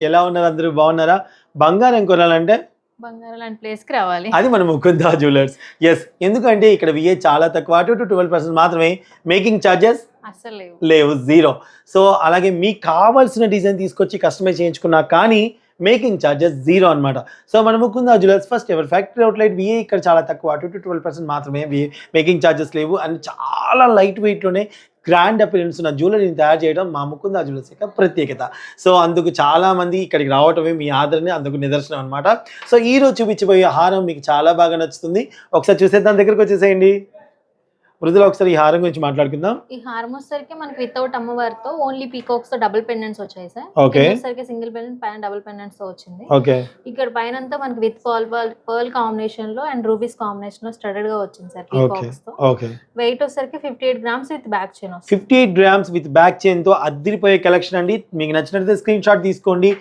ఎలా ఉన్నారు అందరూ బాగున్నారా? బంగారం కొనాలంటే బంగారం లాంటి ప్లేస్‌కి రావాలి. అది మన ముకుందా జ్యువెలర్స్. యెస్. ఎందుకంటే ఇక్కడ విఏ చాలా తక్కువ 2-12% మాత్రమే. మేకింగ్ చార్జెస్ అస్సలు లేవు. లేవు. జీరో. సో, అలాగే మీకు కావాల్సిన డిజైన్ తీసుకొచ్చి కస్టమైజ్ చేయించుకున్నా కానీ మేకింగ్ చార్జెస్ జీరో అన్నమాట. సో, మన Mukunda jewellers first ever factory outlet VA ఇక్కడ చాలా తక్కువ 2-12% మాత్రమే. మేకింగ్ చార్జెస్ లేవు అండ్ చాలా లైట్ వెయిట్‌లోనే గ్రాండ్ అపియరెన్స్ ఉన్న జ్యువెలరీని తయారు చేయడం మా ముకుందా జ్యువెలర్స్ యొక్క ప్రత్యేకత. సో, అందుకు చాలామంది ఇక్కడికి రావటమే మీ ఆదరణ అందుకు నిదర్శనం అన్నమాట. సో, ఈరోజు చూపించబోయే హారం మీకు చాలా బాగా నచ్చుతుంది. ఒకసారి చూసేద్దాం, దగ్గరికి వచ్చేసేయండి. మృదుల, ఒకసారి ఈ హారం గురించి మాట్లాడుకుందాం. ఈ హారం వచ్చేసరికి మనకి వితౌట్ అమ్మవారితో ఓన్లీ పీకాక్స్‌తో డబుల్ పెండెంట్స్ వచ్చాయి సార్. ఓకే. ఇది వచ్చేసరికి సింగిల్ పెండెంట్ పైన డబుల్ పెండెంట్స్‌తో వచ్చింది. ఓకే. ఇక్కడ పైనంతా మనకి విత్ పర్ల్ కాంబినేషన్‌లో అండ్ రూబీస్ కాంబినేషన్‌లో స్టడెడ్‌గా వచ్చింది సార్ ఓకే. పీకాక్స్‌తో. ఓకే. వెయిట్ వచ్చేసరికి 58 గ్రామ్స్ విత్ బ్యాక్ చైన్ వస్తుంది. 58 గ్రామ్స్ విత్ బ్యాక్ చైన్‌తో అద్దిరిపోయే కలెక్షన్ అండి. మీకు నచ్చినట్లయితే స్క్రీన్ షాట్ తీసుకోండి.